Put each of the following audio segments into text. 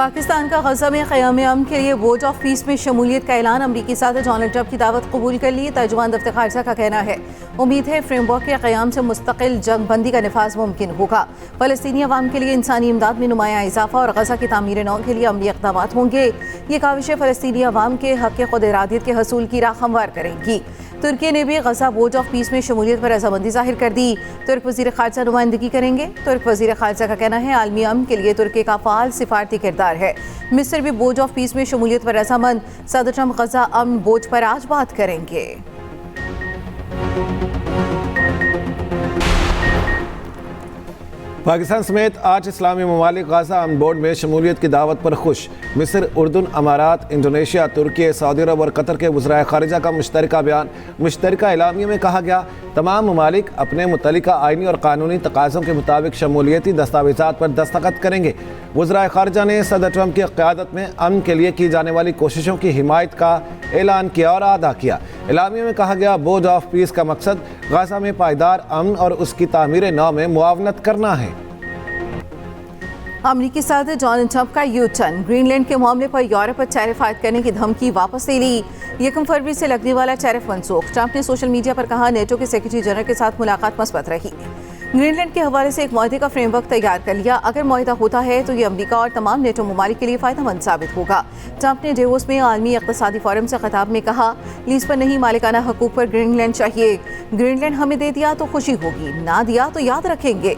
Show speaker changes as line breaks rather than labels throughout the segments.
पाकिस्तान का गजा में क़याम अमन के लिए वोट ऑफ पीस में शमूलियत का ऐलान। अमरीकी सदर डोनाल्ड ट्रंप की दावत कबूल कर ली। तर्जुमान दफ्तर खारजा का कहना है उम्मीद है फ्रेमवर्क के क़याम से मुस्तकिल जंग बंदी का नफाज मुमकिन होगा। फ़लस्तीनी अवाम के लिए इंसानी इमदाद में नुमाया इजाफा और गजा की तामीर नौ के लिए अमली इक़दाम होंगे। ये काविशें फ़लस्तीनी अवाम के हक़ खुद इरादियत के हसूल की राह हमवार करेंगी। तुर्की ने भी गजा वोट ऑफ पीस में शमूलियत पर रजामंदी जाहिर कर दी। तुर्क वज़ीर ख़ारजा नुमाइंदगी करेंगे। तुर्क वज़ीर ख़ारजा का कहना है आलमी अमन के लिए तुर्की का फ़ाल सिफारती किरदार है। मिस्र भी वोट ऑफ पीस में शमूलियत पर रजामंद। सदर ट्रंप गजा अमन वोट पर आज बात करेंगे।
पाकिस्तान समेत 8 इस्लामी ममालिक गाज़ा अमन बोर्ड में शमूलियत की दावत पर खुश। मिस्र, उर्दन, अमारात, इंडोनेशिया, तुर्की, सऊदी अरब और कतर के वज़राए ख़ारिजा का मुश्तरका बयान। मुश्तरका एलामिया में कहा गया तमाम ममालिक अपने मुतल्लिका आइनी और कानूनी तकाज़ों के मुताबिक शमूलियती दस्तावेज़ात पर दस्तखत करेंगे। वज़राए ख़ारिजा ने सदर ट्रंप की क़यादत में अमन के लिए की जाने वाली कोशिशों की हिमायत का ऐलान किया और अदा किया। एलामिया में कहा गया बोर्ड ऑफ पीस का मकसद गाज़ा में पायदार अमन और उसकी तामीर नौ में मुआवनत करना है।
अमरीकी सदर डोनाल्ड ट्रंप का यू टर्न। ग्रीनलैंड के मामले पर यूरोप पर टैरिफ आयद करने की धमकी वापस ले ली। 1 फरवरी से लगने वाला टैरिफ मनसूख। ट्रंप ने सोशल मीडिया पर कहा नेटो के सेक्रेटरी जनरल के साथ मुलाकात मस्बत रही। ग्रीनलैंड के हवाले से एक मुआहदे का फ्रेमवर्क तैयार कर लिया। अगर मुआहदा होता है तो ये अमरीका और तमाम नेटो ममालिक के लिए फ़ायदेमंद साबित होगा। ट्रंप ने डेवोस में आलमी इक़्तिसादी फोरम से खिताब में कहा लीज पर नहीं मालिकाना हकूक़ पर ग्रीनलैंड चाहिए। ग्रीनलैंड हमें दे दिया तो खुशी होगी, ना दिया तो याद रखेंगे।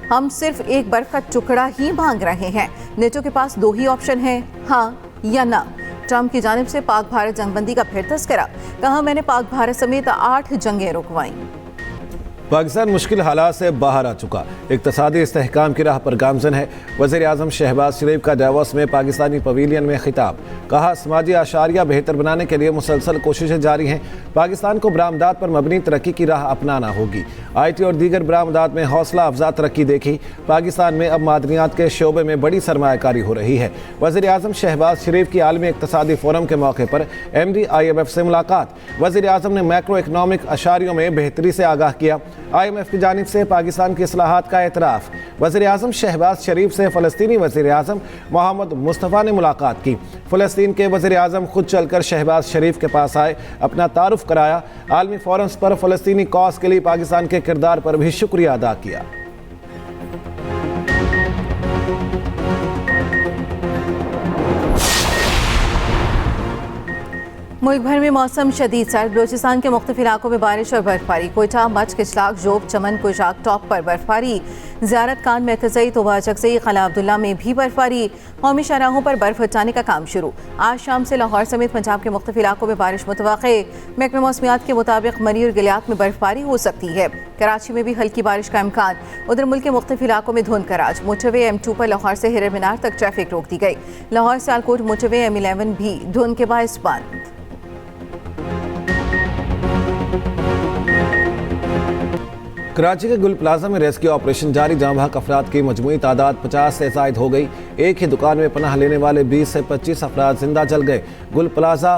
हम सिर्फ एक बर्फ का टुकड़ा ही मांग रहे हैं। नेटो के पास 2 ही ऑप्शन हैं, हाँ या ना। ट्रंप की जानिब से पाक भारत जंगबंदी का फिर तस्करा। कहा मैंने पाक भारत समेत 8 जंगें रुकवाईं।
पाकिस्तान मुश्किल हालात से बाहर आ चुका, इक़्तिसादी इस्तेहकाम की राह पर गामज़न है। वज़ीर आज़म शहबाज शरीफ का डेवोस में पाकिस्तानी पवेलियन में खिताब। कहा समाजी आशारिया बेहतर बनाने के लिए मुसलसल कोशिशें जारी हैं। पाकिस्तान को बरामदात पर मबनी तरक्की की राह अपनाना होगी। IT और दीगर बरामदात में हौसला अफजा तरक्की देखी। पाकिस्तान में अब मादनियात के शोबे में बड़ी सरमायाकारी हो रही है। वज़ीर आज़म शहबाज शरीफ की आलमी इक़्तिसादी फोरम के मौके पर MD IMF से मुलाकात। वज़ीर आज़म ने मैक्रो इकनॉमिक अशारियों में बेहतरी से आगाह किया। IMF की जानिब से पाकिस्तान की इस्लाहात का एतराफ़। वज़ीर आज़म शहबाज शरीफ से फ़लस्तीनी वज़ीर आज़म मोहम्मद मुस्तफ़ा ने मुलाकात की। फ़लस्तीन के वज़ीर आज़म खुद चलकर शहबाज शरीफ के पास आए, अपना तारुफ कराया। आलमी फोरम्स पर फ़लस्तीनी कॉज के लिए पाकिस्तान के किरदार पर भी शुक्रिया अदा किया।
मुल्क भर में मौसम शदीद सर्द। बलूचिस्तान के मुख्तलिफ इलाकों में बारिश और बर्फबारी। कोयटा, मच, किचलाक, जोब, चमन, कुशाक टॉप पर बर्फबारी। ज़ियारत खान, मरकज़ई, तोबा चकज़ई, क़ला अब्दुल्ला में भी बर्फबारी। कौमी शाहराहों पर बर्फ हटाने का काम शुरू। आज शाम से लाहौर समेत पंजाब के मुख्तलिफ इलाकों में बारिश मुतवक्के। महकमा मौसमियात के मुताबिक मरी और गिलियात में बर्फबारी हो सकती है। कराची में भी हल्की बारिश का इम्कान। उधर मुल्क के मुख्तलिफ इलाकों में धुंध का राज। मोटरवे M2 पर लाहौर से हिरर मीनार तक ट्रैफिक रोक दी गई। लाहौर से आलकोट मोटरवे M11 भी धुंध के बायस बंद।
कराची के गुल प्लाजा में रेस्क्यू ऑपरेशन जारी। जहां भाग अफराद की मजमूई तादाद 50 से ज़ायद हो गई। एक ही दुकान में पनाह लेने वाले 20 से 25 अफराद जिंदा जल गए। गुल प्लाजा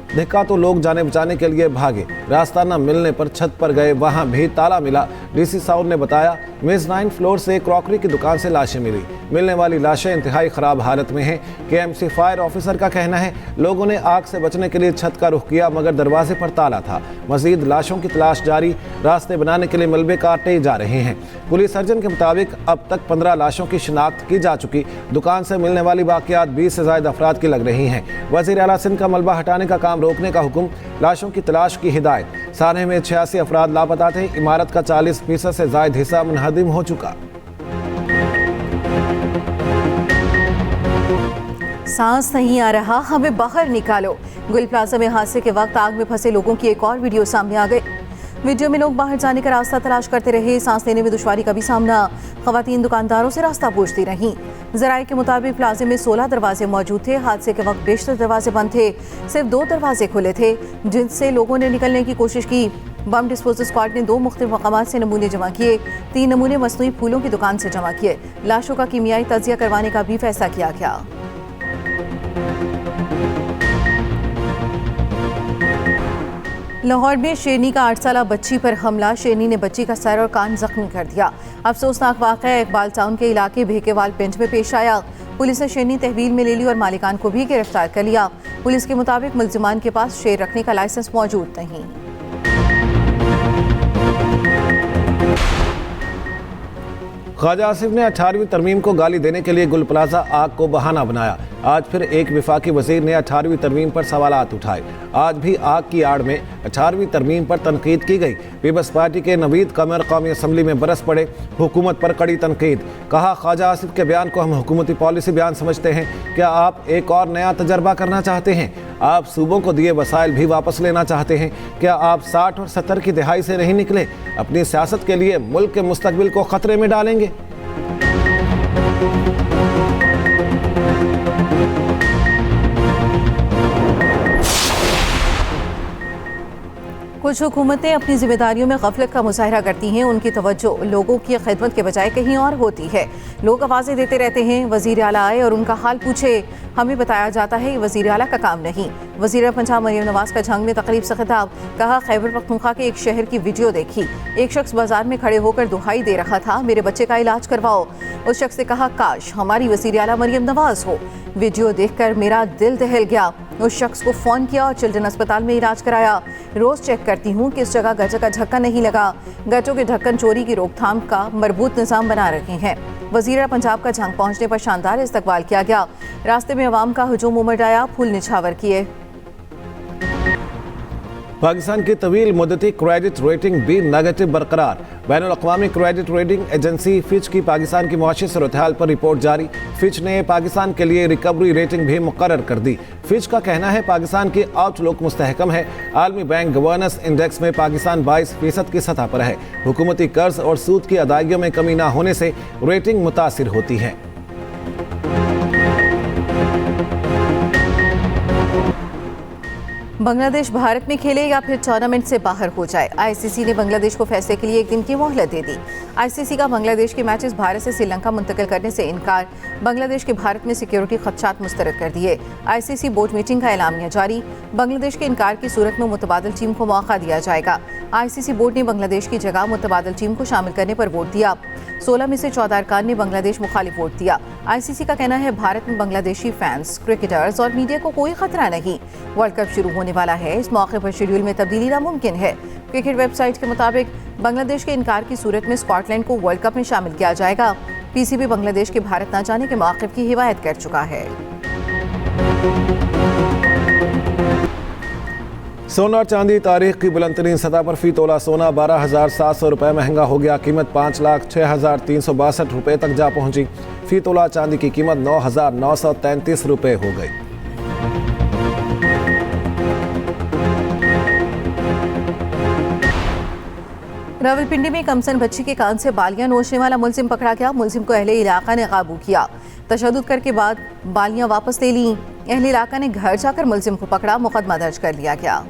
देखा तो लोग जाने बचाने के लिए भागे। रास्ता न मिलने पर छत पर गए, वहां भी ताला मिला। DC साउद ने बताया मेज़नाइन फ्लोर से क्रॉकरी की दुकान से लाशें मिली। मिलने वाली लाशें इंतहाई ख़राब हालत में हैं। KMC फायर ऑफिसर का कहना है लोगों ने आग से बचने के लिए छत का रुख किया मगर दरवाजे पर ताला था। मजीद लाशों की तलाश जारी। रास्ते बनाने के लिए मलबे काटे जा रहे हैं। पुलिस सर्जन के मुताबिक अब तक 15 लाशों की शिनाख्त की जा चुकी। दुकान से मिलने वाली बाकियात 20 से ज़ायद अफराद की लग रही हैं। वज़ीर आला सिंध का मलबा हटाने का काम रोकने का हुक्म। लाशों की तलाश की हिदायत। सानहे में 86 अफराद लापता थे। इमारत का 40% से ज़ायद हिस्सा मुनहदिम हो चुका।
सांस नहीं आ रहा, हमें बाहर निकालो। गुल प्लाजा में हादसे के वक्त आग में फंसे लोगों की एक और वीडियो सामने आ गई। वीडियो में लोग बाहर जाने का रास्ता तलाश करते रहे। सांस लेने में दुश्वारी का भी सामना। खवातीन दुकानदारों से रास्ता पूछती रहीं। ज़राए के मुताबिक प्लाजे में 16 दरवाजे मौजूद थे। हादसे के वक्त बेशतर दरवाजे बंद थे। सिर्फ 2 दरवाजे खुले थे जिनसे लोगों ने निकलने की कोशिश की। बम डिस्पोजल स्क्वाड ने 2 मुख्तलिफ मकामात से नमूने जमा किए। 3 नमूने मसनूई फूलों की दुकान से जमा किए। लाशों का कीमियाई तजिया करवाने का भी फैसला किया गया। लाहौर में शेरनी का 8 साला बच्ची पर हमला। शेरनी ने बच्ची का सर और कान जख्मी कर दिया। अफसोसनाक वाक़या इकबाल टाउन के इलाके भेकेवाल पिंड में पेश आया। पुलिस ने शेरनी तहवील में ले ली और मालिकान को भी गिरफ्तार कर लिया। पुलिस के मुताबिक मुल्जिमान के पास शेर रखने का लाइसेंस मौजूद नहीं।
ख्वाजा आसिफ ने 18वीं तरमीम को गाली देने के लिए गुल प्लाजा आग को बहाना बनाया। आज फिर एक विफाकी वजीर ने 18वीं तरमीम पर सवालात उठाए। आज भी आग की आड़ में 18वीं तरमीम पर तनकीद की गई। पीपल्स पार्टी के नवीद कमर कौमी असम्बली में बरस पड़े। हुकूमत पर कड़ी तनकीद। कहा, ख्वाजा आसिफ के बयान को हम हुकूमती पॉलिसी बयान समझते हैं। क्या आप एक और नया तजर्बा करना चाहते हैं? आप सूबों को दिए वसाइल भी वापस लेना चाहते हैं? क्या आप 60 और 70 की दहाई से नहीं निकले? अपनी सियासत के लिए मुल्क के मुस्तकबिल को खतरे में डालेंगे?
कुछ हुकूमतें अपनी जिम्मेदारियों में गफलत का मुजाहरा करती हैं। उनकी तवज्जो लोगों की खिदमत के बजाय कहीं और होती है। लोग आवाज़ें देते रहते हैं, वज़ीर आला आए और उनका हाल पूछे। हमें बताया जाता है ये वज़ीर आला का काम नहीं। वज़ीर पंजाब मरियम नवाज का झंग में तकरीब से खिताब। कहा, खैबर पख्तूनख्वा के एक शहर की वीडियो देखी। एक शख्स बाजार में खड़े होकर दुहाई दे रहा था, मेरे बच्चे का इलाज करवाओ। उस शख्स ने कहा, काश हमारी वज़ीर आला मरियम नवाज हो। वीडियो देखकर मेरा दिल दहल गया। उस शख्स को फ़ोन किया और चिल्ड्रन अस्पताल में इलाज कराया। रोज़ चेक करती हूँ कि इस जगह गटर का ढक्कन नहीं लगा। गटरों के ढक्कन चोरी की रोकथाम का मरबूत निज़ाम बना रहे हैं। वज़ीर पंजाब का झंग पहुँचने पर शानदार इस्तकबाल किया गया। रास्ते में अवाम का हुजूम उमड़ आया, फूल निछावर किए।
पाकिस्तान की तवील मुद्दती क्रेडिट रेटिंग भी नेगेटिव बरकरार। बैनुल अक़वामी क्रेडिट रेटिंग एजेंसी फिच की पाकिस्तान की मुआशी सूरत-ए-हाल पर रिपोर्ट जारी। फिच ने पाकिस्तान के लिए रिकवरी रेटिंग भी मुकर्रर कर दी। फिच का कहना है पाकिस्तान की आउटलुक मुस्तहकम है। आलमी बैंक गवर्नेंस इंडेक्स में पाकिस्तान 22% की सतह पर है। हुकूमती कर्ज और सूद की अदायगियों में कमी न होने से रेटिंग मुतासिर होती है।
बांग्लादेश भारत में खेले या फिर टूर्नामेंट से बाहर हो जाए। आईसीसी ने बांग्लादेश को फैसले के लिए 1 दिन की मोहलत दे दी। आईसीसी का बांग्लादेश के मैचेस भारत से श्रीलंका मुंतकिल करने से इनकार। बांग्लादेश के भारत में सिक्योरिटी खदशात मुस्तरद कर दिए। आईसीसी बोर्ड मीटिंग का एलामिया जारी। बांग्लादेश के इनकार की सूरत में मुतबादिल टीम को मौका दिया जाएगा। आईसीसी बोर्ड ने बांग्लादेश की जगह मुतबादिल टीम को शामिल करने पर वोट दिया। 16 में से 14 अरकान ने बांग्लादेश मुखालिफ वोट दिया। आईसीसी का कहना है भारत में बांग्लादेशी फैंस, क्रिकेटर्स और मीडिया को कोई खतरा नहीं। वर्ल्ड कप शुरू होने वाला है। इस मौके पर शेड्यूल में तब्दीली नामुमकिन है। क्रिकेट वेबसाइट के मुताबिक बांग्लादेश के इनकार की सूरत में स्कॉटलैंड को वर्ल्ड कप में शामिल किया जाएगा। पीसीबी बांग्लादेश के भारत न जाने के मौक़िफ़ की हिमायत कर चुका है।
सोना और चांदी तारीख की बुलंदतरीन सतह पर फी तोला सोना 12,700 रुपये महंगा हो गया। कीमत 5,06,362 रुपये तक जा पहुंची। फी तोला चांदी की कीमत 9,933 रुपये हो गई।
रावलपिंडी में कमसन बच्ची के कान से बालियां नोचने वाला मुलजिम पकड़ा गया। मुलजिम को अहले इलाका ने काबू किया। तशद्दुद करके बाद बालियां वापस ले ली। अहले इलाका ने घर जाकर मुलजिम को पकड़ा। मुकदमा दर्ज कर लिया गया।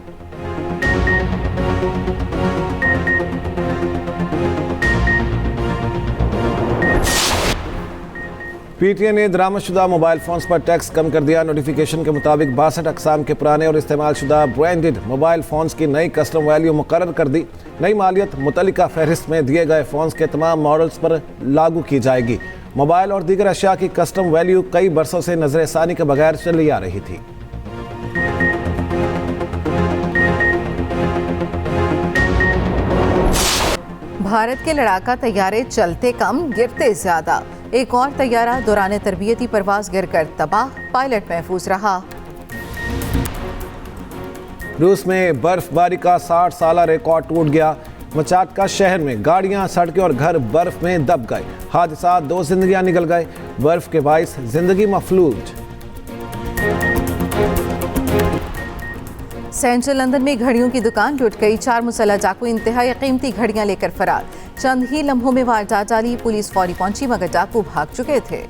पीटीए ने दरामदशुदा मोबाइल फोन्स पर टैक्स कम कर दिया। नोटिफिकेशन के मुताबिक 62 अक़साम के पुराने और इस्तेमालशुदा ब्रांडेड मोबाइल फोन्स की नई कस्टम वैल्यू मुकर्रर कर दी। नई मालियत मुतल्लिका फहरिस्त में दिए गए फोन्स के तमाम मॉडल्स पर लागू की जाएगी। मोबाइल और दीगर अशिया की कस्टम वैल्यू कई बरसों से नजरसानी के बगैर चली आ रही थी।
भारत के लड़ाका तैयारे चलते कम, गिरते ज्यादा। एक और तैयारा दौरान तरबियती परवाज गिरकर तबाह, पायलट महफूज रहा।
रूस में बर्फबारी का 60 साला रिकॉर्ड टूट गया। मचाटका शहर में गाड़ियां, सड़कें और घर बर्फ में दब गए। हादसा 2 जिंदगियां निकल गए। बर्फ के बाइस जिंदगी मफलूज।
सेंट्रल लंदन में घड़ियों की दुकान लुट गई। 4 मुसल्लह डाकू इंतहाई कीमती घड़ियां लेकर फरार। चंद ही लम्हों में वारदात डाली। पुलिस फौरी पहुंची मगर डाकू भाग चुके थे।